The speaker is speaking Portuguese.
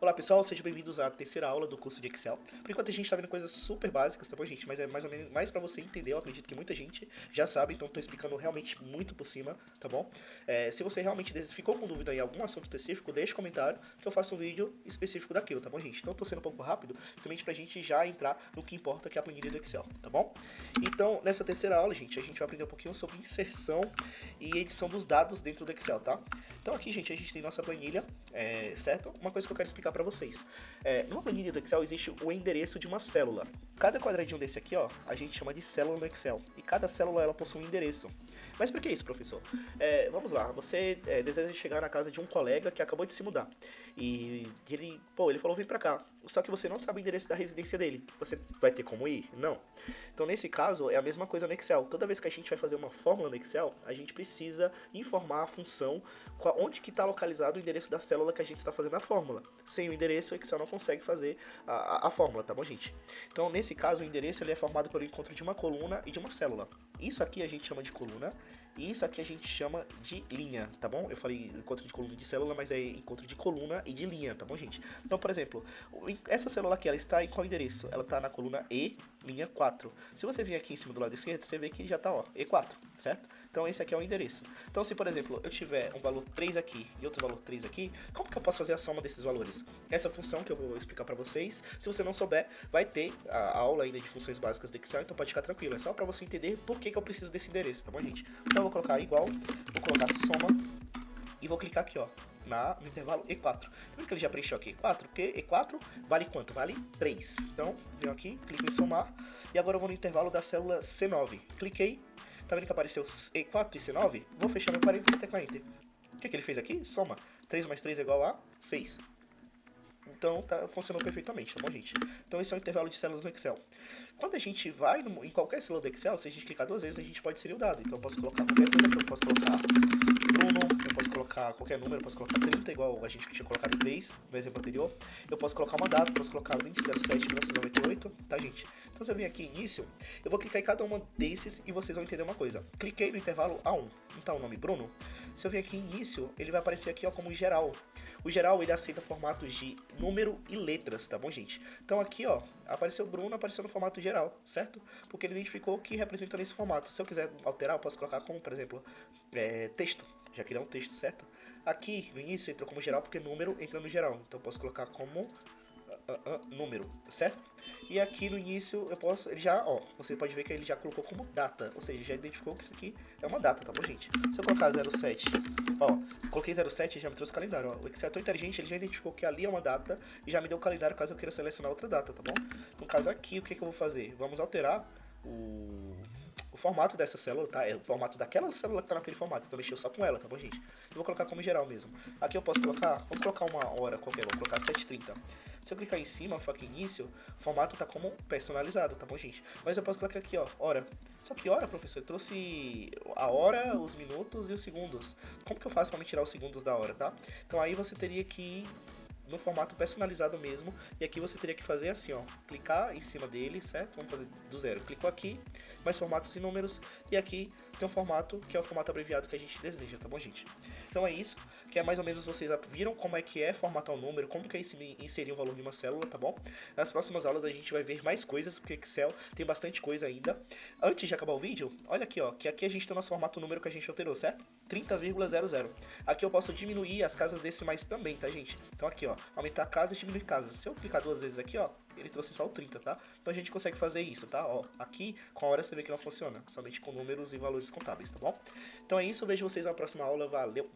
Olá pessoal, sejam bem-vindos à terceira aula do curso de Excel. Por enquanto a gente tá vendo coisas super básicas, tá bom, gente? Mas é mais ou menos mais pra você entender, eu acredito que muita gente já sabe, então tô explicando realmente muito por cima, tá bom? Se você realmente ficou com dúvida em algum assunto específico, deixa um comentário que eu faço um vídeo específico daquilo, tá bom, gente? Então tô sendo um pouco rápido, justamente pra gente já entrar no que importa, que é a planilha do Excel, tá bom? Então, nessa terceira aula, gente, a gente vai aprender um pouquinho sobre inserção e edição dos dados dentro do Excel, tá? Então aqui, gente, a gente tem nossa planilha, certo? Uma coisa que eu quero explicar para vocês. Numa planilha do Excel existe o endereço de uma célula. Cada quadradinho desse aqui, ó, a gente chama de célula no Excel. E cada célula ela possui um endereço. Mas por que isso, professor? Vamos lá, você deseja chegar na casa de um colega que acabou de se mudar. E ele falou, vem pra cá. Só que você não sabe o endereço da residência dele. Você vai ter como ir? Não. Então, nesse caso, é a mesma coisa no Excel. Toda vez que a gente vai fazer uma fórmula no Excel, a gente precisa informar a função onde que está localizado o endereço da célula que a gente está fazendo a fórmula. Sem o endereço, o Excel não consegue fazer a fórmula, tá bom, gente? Então, nesse caso, o endereço ele é formado pelo encontro de uma coluna e de uma célula. Isso aqui a gente chama de coluna e isso aqui a gente chama de linha, tá bom? Eu falei encontro de coluna e de célula, mas é encontro de coluna e de linha, tá bom, gente? Então, por exemplo, essa célula aqui, ela está em qual endereço? Ela está na coluna E, linha 4. Se você vir aqui em cima do lado esquerdo, você vê que já está, ó, E4, certo? Então esse aqui é o endereço. Então se, por exemplo, eu tiver um valor 3 aqui e outro valor 3 aqui, como que eu posso fazer a soma desses valores? Essa função que eu vou explicar para vocês, se você não souber, vai ter a aula ainda de funções básicas do Excel, então pode ficar tranquilo. É só para você entender por que eu preciso desse endereço, tá bom, gente? Então eu vou colocar igual, vou colocar soma e vou clicar aqui, ó, no intervalo E4. Viu que ele já preencheu aqui E4? Porque E4 vale quanto? Vale 3. Então, venho aqui, clico em somar e agora eu vou no intervalo da célula C9. Cliquei. Tá vendo que apareceu E4 e C9? Vou fechar meu parênteses e teclar Enter. O que ele fez aqui? Soma. 3 mais 3 é igual a 6. Então, funcionou perfeitamente, tá bom, gente? Então, esse é o intervalo de células no Excel. Quando a gente vai em qualquer célula do Excel, se a gente clicar duas vezes, a gente pode inserir o dado. Então, eu posso colocar qualquer coisa aqui. Eu posso colocar Bruno, eu posso colocar qualquer número, eu posso colocar 30, igual a gente tinha colocado 3 no exemplo anterior. Eu posso colocar uma data, eu posso colocar 20/07/1998, tá, gente? Então, se eu vim aqui em início, eu vou clicar em cada um desses e vocês vão entender uma coisa. Cliquei no intervalo A1, não tá o nome Bruno? Se eu vir aqui em início, ele vai aparecer aqui, ó, como geral. O geral, ele aceita formatos de número e letras, tá bom, gente? Então aqui, ó, apareceu Bruno, apareceu no formato geral, certo? Porque ele identificou que representa nesse formato. Se eu quiser alterar, eu posso colocar como, por exemplo, texto, já que ele é um texto, certo? Aqui, no início, entrou como geral porque número entra no geral. Então eu posso colocar como número, certo? E aqui no início eu posso, ele já, ó, você pode ver que ele já colocou como data, ou seja, já identificou que isso aqui é uma data, tá bom, gente? Se eu colocar 07, ó, coloquei 07 e já me trouxe o calendário, ó. O Excel é tão inteligente, ele já identificou que ali é uma data e já me deu o calendário caso eu queira selecionar outra data, tá bom? No caso aqui, o que que eu vou fazer? Vamos alterar o formato dessa célula, tá? É o formato daquela célula que tá naquele formato, então mexeu só com ela, tá bom, gente? Eu vou colocar como geral mesmo. Aqui eu posso colocar, vamos colocar uma hora qualquer, vou colocar 7h30. Se eu clicar em cima, foca em início, o formato tá como personalizado, tá bom, gente? Mas eu posso colocar aqui, ó, hora. Só que hora, professor, eu trouxe a hora, os minutos e os segundos. Como que eu faço para me tirar os segundos da hora, tá? Então aí você teria que ir no formato personalizado mesmo, e aqui você teria que fazer assim, ó, clicar em cima dele, certo? Vamos fazer do zero. Clicou aqui, mais formatos e números, e aqui tem um formato que é o formato abreviado que a gente deseja, tá bom, gente? Então é isso, que é mais ou menos vocês viram como é que é formatar um número, como que é inserir um valor em uma célula, tá bom? Nas próximas aulas a gente vai ver mais coisas, porque Excel tem bastante coisa ainda. Antes de acabar o vídeo, olha aqui, ó, que aqui a gente tem o nosso formato número que a gente alterou, certo? 30,00. Aqui eu posso diminuir as casas decimais também, tá, gente? Então aqui, ó, aumentar casas e diminuir casas. Se eu clicar duas vezes aqui, ó, ele trouxe só o 30, tá? Então a gente consegue fazer isso, tá? Ó, aqui com a hora você vê que não funciona, somente com números e valores contábeis, tá bom? Então é isso, vejo vocês na próxima aula, valeu!